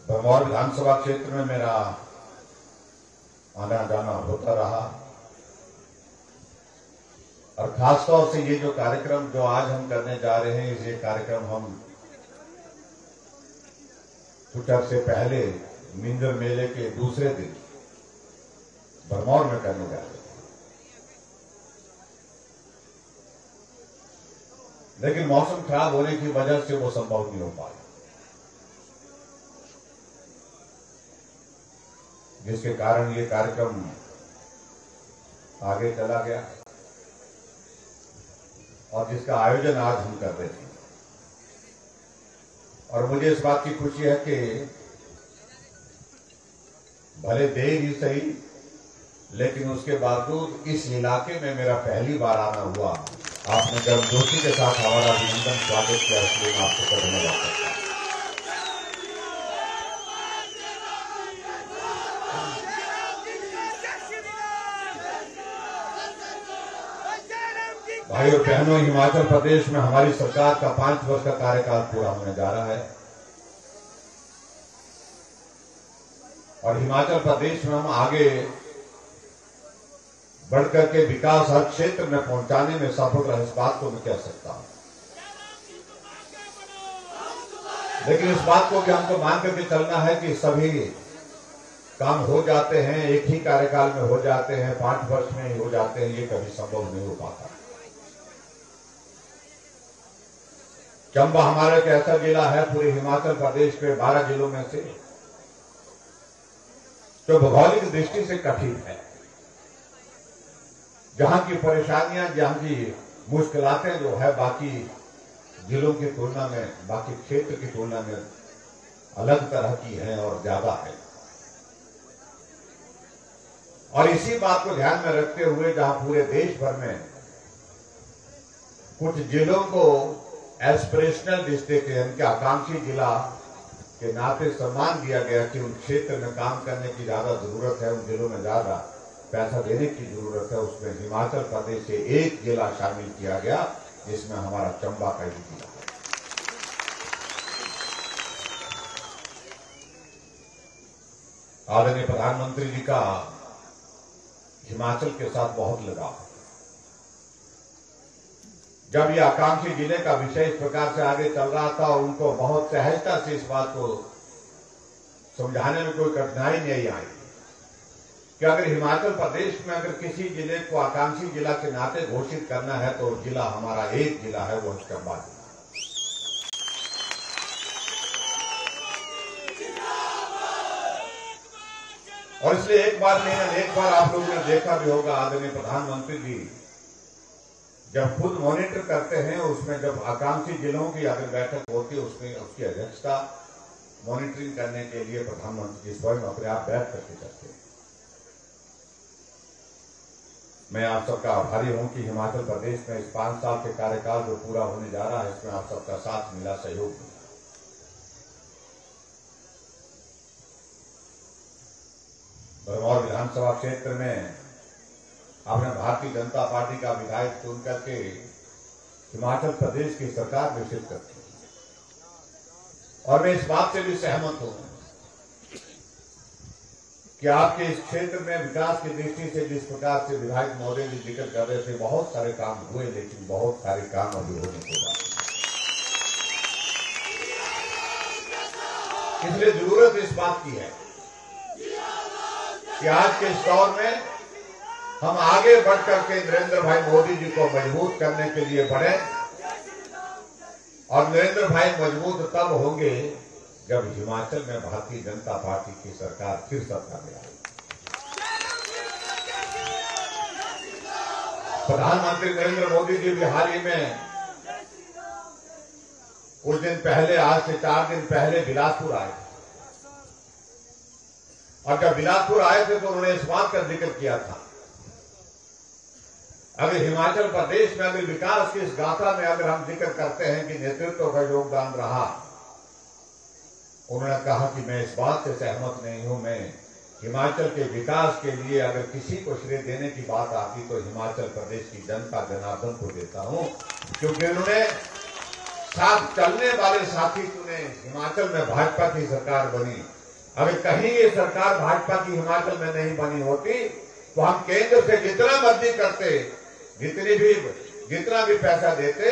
भरमौर विधानसभा क्षेत्र में मेरा आना जाना होता रहा और खासतौर से ये जो कार्यक्रम जो आज हम करने जा रहे हैं, ये कार्यक्रम हम कुछ अर्से पहले मिंजर मेले के दूसरे दिन भरमौर में करने जा रहे थे, लेकिन मौसम खराब होने की वजह से वो संभव नहीं हो पाया, जिसके कारण ये कार्यक्रम आगे चला गया और जिसका आयोजन आज हम कर रहे थे। और मुझे इस बात की खुशी है कि भले देर ही सही, लेकिन उसके बावजूद इस इलाके में मेरा पहली बार आना हुआ। आपने गर्मजोशी के साथ हमारा अभिनंदन स्वागत किया, इसलिए मैं आपको धन्यवाद करता हूं। भाई और बहनों, हिमाचल प्रदेश में हमारी सरकार का 5 वर्ष का कार्यकाल पूरा होने जा रहा है और हिमाचल प्रदेश में हम आगे बढ़कर के विकास हर क्षेत्र में पहुंचाने में सफल रहे, इस बात को मैं कह सकता हूं। लेकिन इस बात को भी हमको मान करके चलना है कि सभी काम हो जाते हैं, एक ही कार्यकाल में हो जाते हैं, 5 वर्ष में ही हो जाते हैं, ये कभी संभव नहीं हो पाता। चंबा हमारा एक ऐसा जिला है पूरे हिमाचल प्रदेश के 12 जिलों में से जो भौगोलिक दृष्टि से कठिन है, जहां की परेशानियां, जहां की मुश्किलातें जो है बाकी जिलों की तुलना में, बाकी क्षेत्र की तुलना में अलग तरह की है और ज्यादा है। और इसी बात को ध्यान में रखते हुए जहां पूरे देश भर में कुछ जिलों को एस्पिरेशनल डिस्ट्रिक्ट यानी कि आकांक्षी जिला के नाते सम्मान दिया गया कि उन क्षेत्र में काम करने की ज्यादा जरूरत है, उन जिलों में ज्यादा पैसा देने की जरूरत है, उसमें हिमाचल प्रदेश से एक जिला शामिल किया गया, जिसमें हमारा चंबा का ही जिला है। आदरणीय प्रधानमंत्री जी का हिमाचल के साथ बहुत लगाव। जब ये आकांक्षी जिले का विषय इस प्रकार से आगे चल रहा था, उनको बहुत सहजता से इस बात को समझाने में कोई कठिनाई नहीं आई कि अगर हिमाचल प्रदेश में अगर किसी जिले को आकांक्षी जिला के नाते घोषित करना है तो जिला हमारा एक जिला है, वो चंबा जिला। और इसलिए एक बार नहीं अनेक बार आप लोगों ने देखा भी होगा, आदरणीय प्रधानमंत्री जी जब खुद मॉनिटर करते हैं, उसमें जब आकांक्षी जिलों की अगर बैठक होती है उसमें उसकी अध्यक्षता मॉनिटरिंग करने के लिए प्रधानमंत्री जी स्वयं अपने आप बैठ करके करते हैं। मैं आप सबका आभारी हूं कि हिमाचल प्रदेश में इस 5 साल के कार्यकाल जो पूरा होने जा रहा है, इसमें आप सबका साथ मिला, सहयोग मिला। भरमौर विधानसभा क्षेत्र में आपने भारतीय जनता पार्टी का विधायक चुन करके हिमाचल प्रदेश की सरकार घोषित करती है और मैं इस बात से भी सहमत हूं कि आपके इस क्षेत्र में विकास की दृष्टि से जिस प्रकार से विधायक महोदय जी जिक्र कर रहे थे, बहुत सारे काम हुए, लेकिन बहुत सारे काम अभी होने को बाकी। इसलिए जरूरत इस बात की है कि आज के इस दौर में हम आगे बढ़ करके नरेंद्र भाई मोदी जी को मजबूत करने के लिए बढ़े और नरेंद्र भाई मजबूत तब होंगे जब हिमाचल में भारतीय जनता पार्टी की सरकार फिर सत्ता में आएगी। प्रधानमंत्री नरेंद्र मोदी जी भी हाल ही में कुछ दिन पहले, आज से 4 दिन पहले बिलासपुर आए और जब बिलासपुर आए थे तो उन्होंने इस बात का जिक्र किया था, अगर हिमाचल प्रदेश में अगर विकास की इस गाथा में अगर हम जिक्र करते हैं कि नेतृत्व का योगदान रहा, उन्होंने कहा कि मैं इस बात से सहमत नहीं हूं, मैं हिमाचल के विकास के लिए अगर किसी को श्रेय देने की बात आती तो हिमाचल प्रदेश की जनता जनार्दन को देता हूं, क्योंकि उन्होंने साथ चलने वाले साथी चुने, हिमाचल में भाजपा की सरकार बनी। अगर कहीं ये सरकार भाजपा की हिमाचल में नहीं बनी होती तो हम केंद्र से जितना मर्जी करते, जितना भी पैसा देते,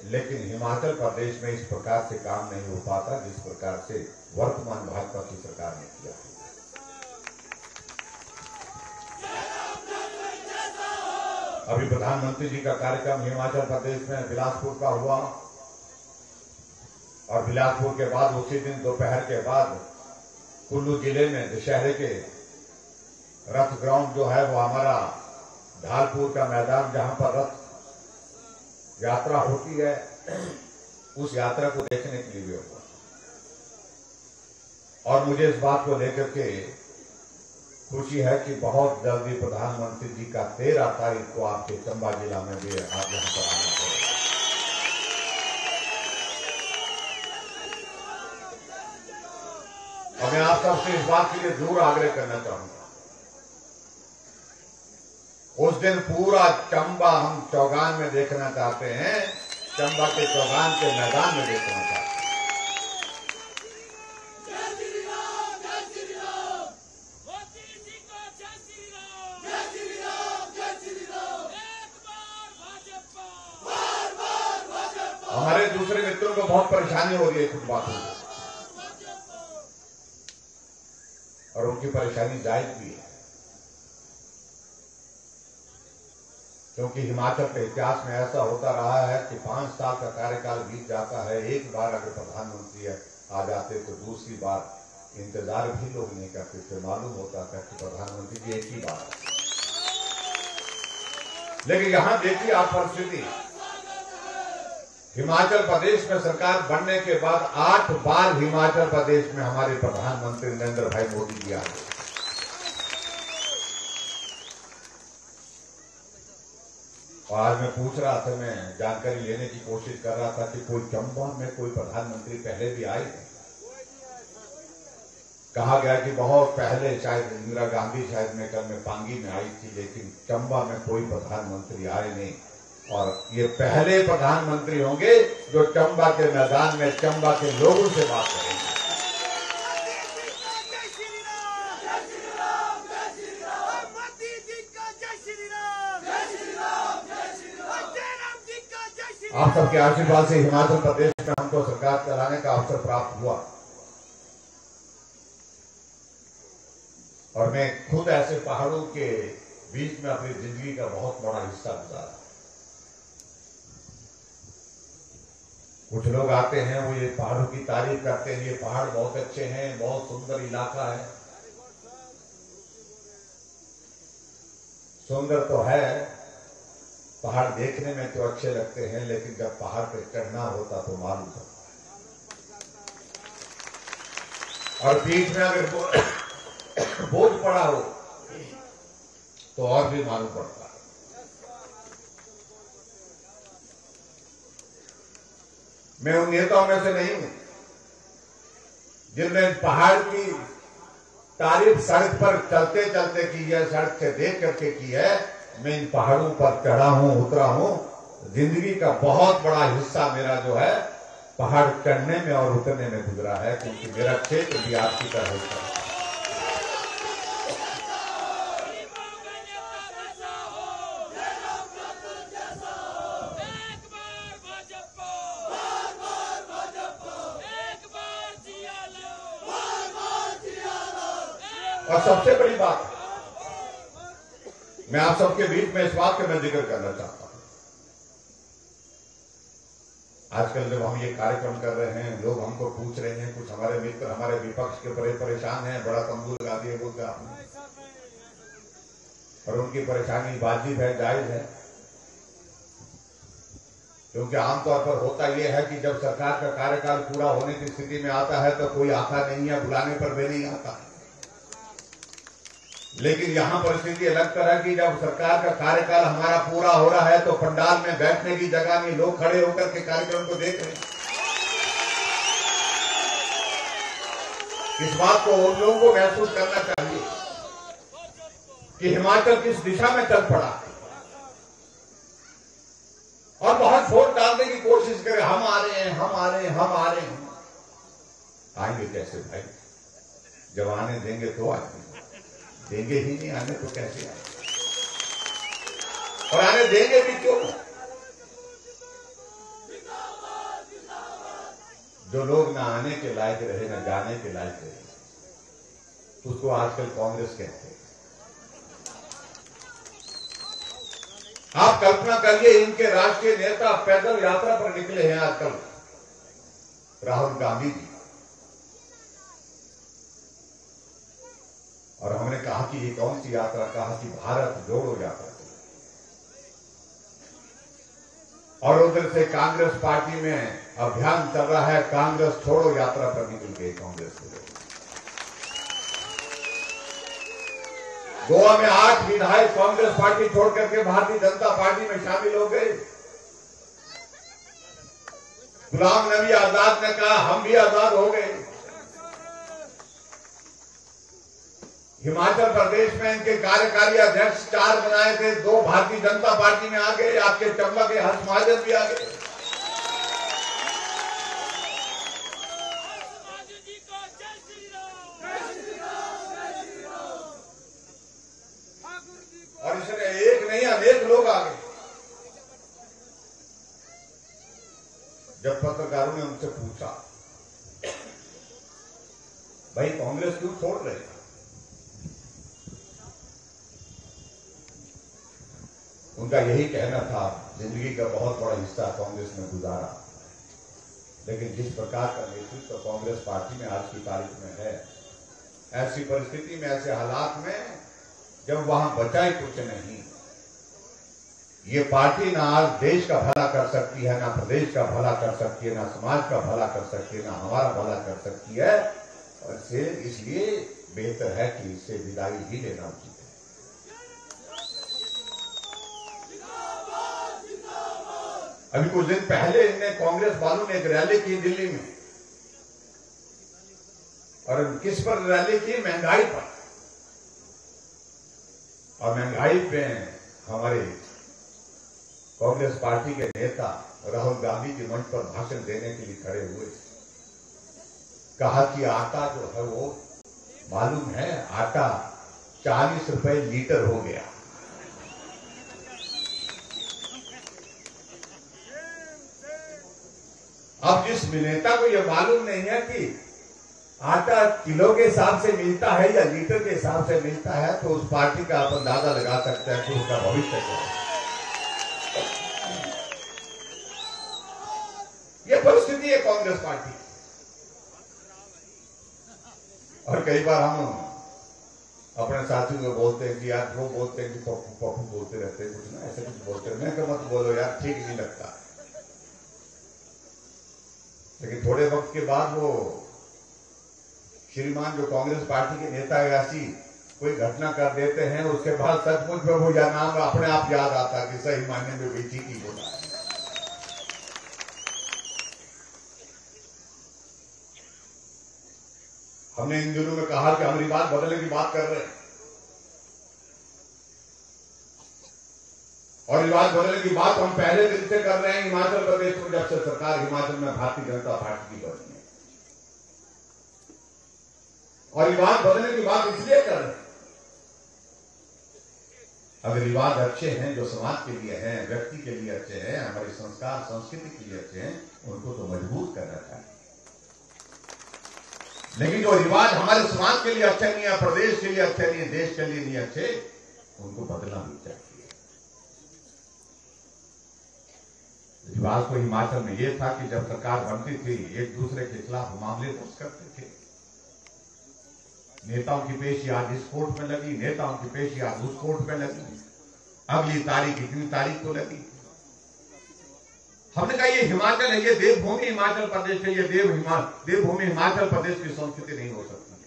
लेकिन हिमाचल प्रदेश में इस प्रकार से काम नहीं हो पाता जिस प्रकार से वर्तमान भाजपा की सरकार ने किया है। अभी प्रधानमंत्री जी का कार्यक्रम हिमाचल प्रदेश में बिलासपुर का हुआ और बिलासपुर के बाद उसी दिन दोपहर के बाद कुल्लू जिले में दशहरे के रथ ग्राउंड जो है वो हमारा ढालपुर का मैदान जहां पर रथ यात्रा होती है, उस यात्रा को देखने के लिए हुआ। और मुझे इस बात को लेकर के खुशी है कि बहुत जल्दी प्रधानमंत्री जी का 13 तारीख को आपके चंबा जिला में भी आप यहां पर आना पड़ेगा। और मैं आप सबसे इस बात के लिए जरूर आग्रह करना चाहूंगा, उस दिन पूरा चंबा हम चौगान में देखना चाहते हैं, चंबा के चौगान के मैदान में देखना चाहते हैं। हमारे दूसरे मित्रों को बहुत परेशानी हो रही है कुछ बातों में, और उनकी परेशानी जायज भी है, क्योंकि हिमाचल के इतिहास में ऐसा होता रहा है कि 5 साल का कार्यकाल बीत जाता है, एक बार अगर प्रधानमंत्री आ जाते तो दूसरी बार इंतजार भी लोग नहीं करते थे, मालूम होता था कि प्रधानमंत्री जी एक ही बार। लेकिन यहां देखिए आप परिस्थिति, हिमाचल प्रदेश में सरकार बनने के बाद 8 बार हिमाचल प्रदेश में हमारे प्रधानमंत्री नरेंद्र भाई मोदी जी आए। और आज मैं पूछ रहा था, मैं जानकारी लेने की कोशिश कर रहा था कि कोई चंबा में कोई प्रधानमंत्री पहले भी आए थे। कहा गया कि बहुत पहले शायद इंदिरा गांधी शायद में पांगी में आई थी, लेकिन चंबा में कोई प्रधानमंत्री आए नहीं। और ये पहले प्रधानमंत्री होंगे जो चंबा के मैदान में चंबा के लोगों से बात करेंगे। आप सबके आशीर्वाद से हिमाचल प्रदेश में हमको सरकार चलाने का अवसर प्राप्त हुआ, और मैं खुद ऐसे पहाड़ों के बीच में अपनी जिंदगी का बहुत बड़ा हिस्सा गुजारा। कुछ लोग आते हैं, वो ये पहाड़ों की तारीफ करते हैं, ये पहाड़ बहुत अच्छे हैं, बहुत सुंदर इलाका है। सुंदर तो है, पहाड़ देखने में तो अच्छे लगते हैं, लेकिन जब पहाड़ पे चढ़ना होता तो मालूम होता। और बीच में अगर बोझ पड़ा हो तो और भी मालूम पड़ता है। मैं उन नेताओं में से नहीं हूं जिनने पहाड़ की तारीफ सड़क पर चलते चलते की है, सड़क से देख करके की है। मैं इन पहाड़ों पर चढ़ा हूं, उतरा हूं। जिंदगी का बहुत बड़ा हिस्सा मेरा जो है पहाड़ चढ़ने में और उतरने में गुजरा है, क्योंकि मेरा क्षेत्र भी आपकी तरह होता है। और सबसे बड़ी बात, मैं आप सबके बीच में इस बात का मैं जिक्र करना चाहता हूं। आजकल जब हम ये कार्यक्रम कर रहे हैं, लोग हमको पूछ रहे हैं, कुछ हमारे मित्र हमारे विपक्ष के बड़े परेशान हैं, बड़ा तंबू लगा दिए बोलते आपने, और उनकी परेशानी वाजिब है, जायज है। क्योंकि आमतौर पर होता यह है कि जब सरकार का कार्यकाल पूरा होने की स्थिति में आता है तो कोई आता नहीं है, बुलाने पर भी नहीं आता है। लेकिन यहां परिस्थिति अलग तरह की, जब सरकार का कार्यकाल हमारा पूरा हो रहा है तो पंडाल में बैठने की जगह नहीं, लोग खड़े होकर के कार्यक्रम को देख रहे हैं। इस बात को उन लोगों को महसूस करना चाहिए कि हिमाचल किस दिशा में चल पड़ा है। और बहुत वोट डाल मारने की कोशिश करे, हम आ रहे हैं, हम आ रहे हैं, हम आ रहे हैं। आएंगे कैसे भाई? जब आने देंगे तो आएंगे, देंगे ही नहीं आने तो कैसे आएंगे? और आने देंगे भी क्यों? जो लोग ना आने के लायक रहे, ना जाने के लायक रहे, उसको आजकल कांग्रेस कहते हैं। आप कल्पना करिए, इनके राष्ट्रीय नेता पैदल यात्रा पर निकले हैं आजकल, राहुल गांधी जी। और हमने कहा कि ये कौन सी यात्रा? कहा कि भारत जोड़ो यात्रा। और उधर से कांग्रेस पार्टी में अभियान चल रहा है, कांग्रेस छोड़ो यात्रा पर निकल गए कांग्रेस के लोग। गोवा में 8 विधायक कांग्रेस पार्टी छोड़ करके भारतीय जनता पार्टी में शामिल हो गए। गुलाम नबी आजाद ने कहा हम भी आजाद हो गए। हिमाचल प्रदेश में इनके कार्यकारी अध्यक्ष 4 बनाए थे, 2 भारतीय जनता पार्टी में आ गए। आपके चंबा के हर्ष महाजन भी आ गए। और इसने एक नहीं अनेक लोग आ गए। जब पत्रकारों ने उनसे पूछा, भाई कांग्रेस क्यों छोड़ रहे हैं? उनका यही कहना था, जिंदगी का बहुत बड़ा हिस्सा कांग्रेस में गुजारा, लेकिन जिस प्रकार का नेतृत्व कांग्रेस पार्टी में आज की तारीख में है, ऐसी परिस्थिति में, ऐसे हालात में, जब वहां बचा ही कुछ नहीं, ये पार्टी ना आज देश का भला कर सकती है, ना प्रदेश का भला कर सकती है, ना समाज का भला कर सकती है, ना हमारा भला कर सकती है। और इसलिए बेहतर है कि इससे विदाई ही लेना उचित है। अभी कुछ दिन पहले इनने कांग्रेस वालों ने एक रैली की दिल्ली में, और किस पर रैली की? महंगाई पर। और महंगाई पे हमारे कांग्रेस पार्टी के नेता राहुल गांधी जी मंच पर भाषण देने के लिए खड़े हुए। कहा कि आटा जो है वो, मालूम है, आटा 40 रुपए लीटर हो गया। अब जिस नेता को यह मालूम नहीं है कि आटा किलो के हिसाब से मिलता है या लीटर के हिसाब से मिलता है, तो उस पार्टी का आप अंदाजा लगा सकते हैं कि उसका भविष्य क्या है। यह परिस्थिति है कांग्रेस पार्टी। और कई बार हम अपने साथियों को बोलते हैं कि यार, वो बोलते हैं कि पप्पू पप्पू बोलते रहते हैं, कुछ ना ऐसे कुछ बोलते हैं। मैं कहा मत बोलो यार, ठीक नहीं लगता। लेकिन थोड़े वक्त के बाद वो श्रीमान जो कांग्रेस पार्टी के नेता है, ऐसी कोई घटना कर देते हैं, उसके बाद सचमुच में वो या नाम अपने आप याद आता कि सही मायने में भी ठीक ही बोला है। हमने इन दिनों में कहा कि हम रिवाज बदलने की बात कर रहे हैं, और रिवाज बदलने की बात हम पहले दिन से कर रहे हैं। हिमाचल प्रदेश में जब से सरकार हिमाचल में भारतीय जनता पार्टी की बनी है, और रिवाज बदलने की बात इसलिए कर रहे हैं, अगर रिवाज अच्छे हैं, जो समाज के लिए हैं, व्यक्ति के लिए अच्छे हैं, हमारे संस्कार संस्कृति के लिए अच्छे हैं, उनको तो मजबूत करना चाहिए। लेकिन जो रिवाज हमारे समाज के लिए अच्छे नहीं है, प्रदेश के लिए अच्छे नहीं है, देश के लिए नहीं अच्छे, उनको बदलना भी चाहिए। रिवाज तो हिमाचल में यह था कि जब सरकार बनती थी, एक दूसरे के खिलाफ मामले दर्ज करते थे। नेताओं की पेशी आज इस कोर्ट में लगी, नेताओं की पेशी आज उस कोर्ट में लगी, अगली तारीख इतनी तारीख को लगी। हमने कहा ये हिमाचल है, ये देवभूमि हिमाचल प्रदेश है, ये देवभूमि हिमाचल प्रदेश की संस्कृति नहीं हो सकती है।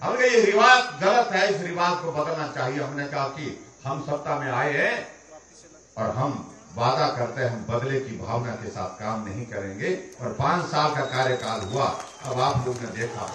हमने कहा ये रिवाज गलत है, इस रिवाज को बदलना चाहिए। हमने कहा कि हम सत्ता में आए हैं और हम वादा करते हैं, हम बदले की भावना के साथ काम नहीं करेंगे। और 5 साल का कार्यकाल हुआ, अब आप लोग ने देखा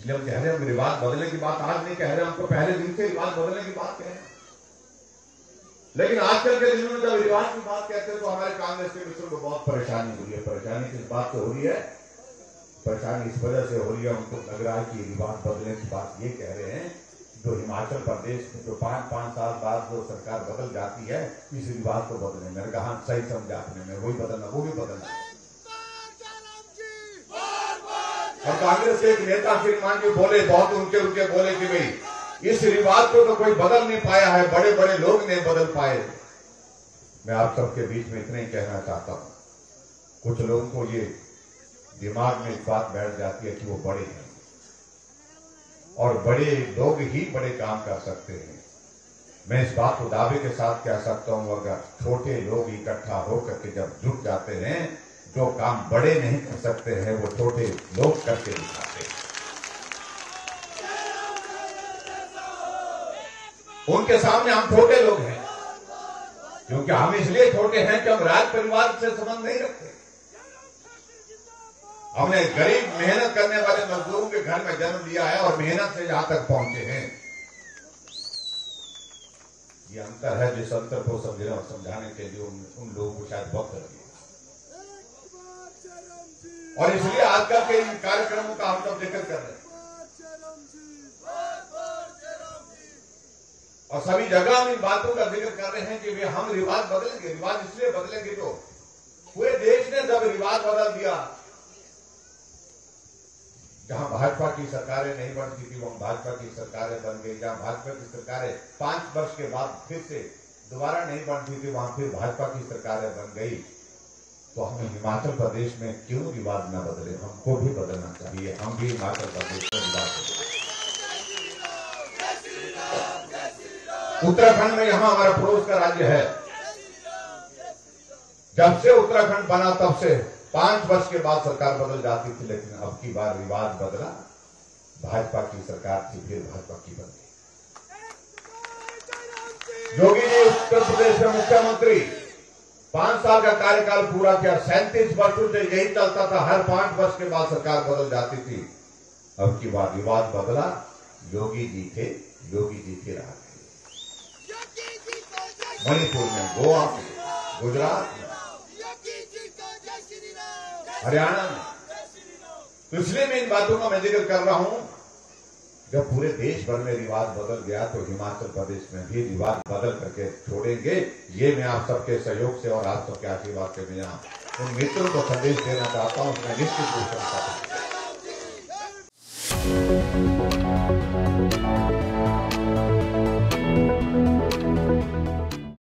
इसलिए हम कह रहे हैं, हम रिवाज बदलने की बात आज नहीं कह रहे, हमको पहले दिन से रिवाज बदलने की बात कह रहे हैं। लेकिन आजकल के दिनों में जब रिवाज की बात कहते हैं तो हमारे कांग्रेस के मित्रों को बहुत परेशानी हुई है। परेशानी किस बात से हो रही है? परेशानी इस वजह से हो रही है, उनको लग रहा है कि रिवाज बदलने की बात ये कह रहे हैं, जो हिमाचल प्रदेश में जो 5-5 साल बाद जो सरकार बदल जाती है, इस रिवाज को बदलने। मैंने कहा सही समझा आपने, मैं वही बदलना, वो भी बदलना। और कांग्रेस के एक नेता श्रीमान जी बोले, बहुत उनके बोले कि भाई इस रिवाज को तो कोई बदल नहीं पाया है, बड़े बड़े लोग नहीं बदल पाए। मैं आप सबके बीच में इतना ही कहना चाहता हूं, कुछ लोगों को ये दिमाग में एक बात बैठ जाती है कि वो बड़े हैं और बड़े लोग ही बड़े काम कर सकते हैं। मैं इस बात को दावे के साथ कह सकता हूं, अगर छोटे लोग इकट्ठा होकर के जब जुट जाते हैं, जो काम बड़े नहीं कर सकते हैं वो छोटे लोग करके दिखाते हैं। उनके सामने हम छोटे लोग हैं, क्योंकि हम इसलिए छोटे हैं कि हम राज परिवार से संबंध नहीं रखते। हमने गरीब मेहनत करने वाले मजदूरों के घर में जन्म लिया है और मेहनत से यहां तक पहुंचे हैं। ये अंतर है, जिस अंतर को समझाने के लिए उन लोगों को शायद वक्त लगे। और इसलिए आजकल के इन कार्यक्रमों का हम सब जिक्र कर रहे हैं और सभी जगह हम इन बातों का जिक्र कर रहे हैं कि वे हम रिवाज बदलेंगे। रिवाज इसलिए बदलेंगे तो पूरे देश ने जब रिवाज बदल दिया, जहां भाजपा की सरकारें नहीं बनती थी वहां भाजपा की सरकारें बन गई, जहां भाजपा की सरकारें 5 वर्ष के बाद फिर से दोबारा नहीं बनती थी वहां फिर भाजपा की सरकारें बन गई। तो हमें हिमाचल प्रदेश में क्यों रिवाज न बदले? हमको भी बदलना चाहिए, हम भी हिमाचल प्रदेश में रिवाज बदले। उत्तराखंड में यहां हमारा पड़ोस का राज्य है, जब से उत्तराखंड बना तब से 5 वर्ष के बाद सरकार बदल जाती थी, लेकिन अब की बार रिवाज बदला, भाजपा की सरकार थी फिर भाजपा की बन गई। योगी जी उत्तर प्रदेश में मुख्यमंत्री 5 साल का कार्यकाल पूरा किया, 37 वर्षों से यही चलता था, हर 5 वर्ष के बाद सरकार बदल जाती थी। अब की बार रिवाज बदला, योगी जी थे, योगी जी फिर आ गए। मणिपुर में, गोवा में, गुजरात में, हरियाणा में। तो इसलिए मैं इन बातों का मैं जिक्र कर रहा हूं, जब पूरे देश भर में रिवाज बदल गया तो हिमाचल प्रदेश में भी रिवाज बदल करके छोड़ेंगे। ये मैं आप सबके सहयोग से और आप सबके आशीर्वाद से बिना उन मित्रों को संदेश देना चाहता हूं। मैं निश्चित रूप से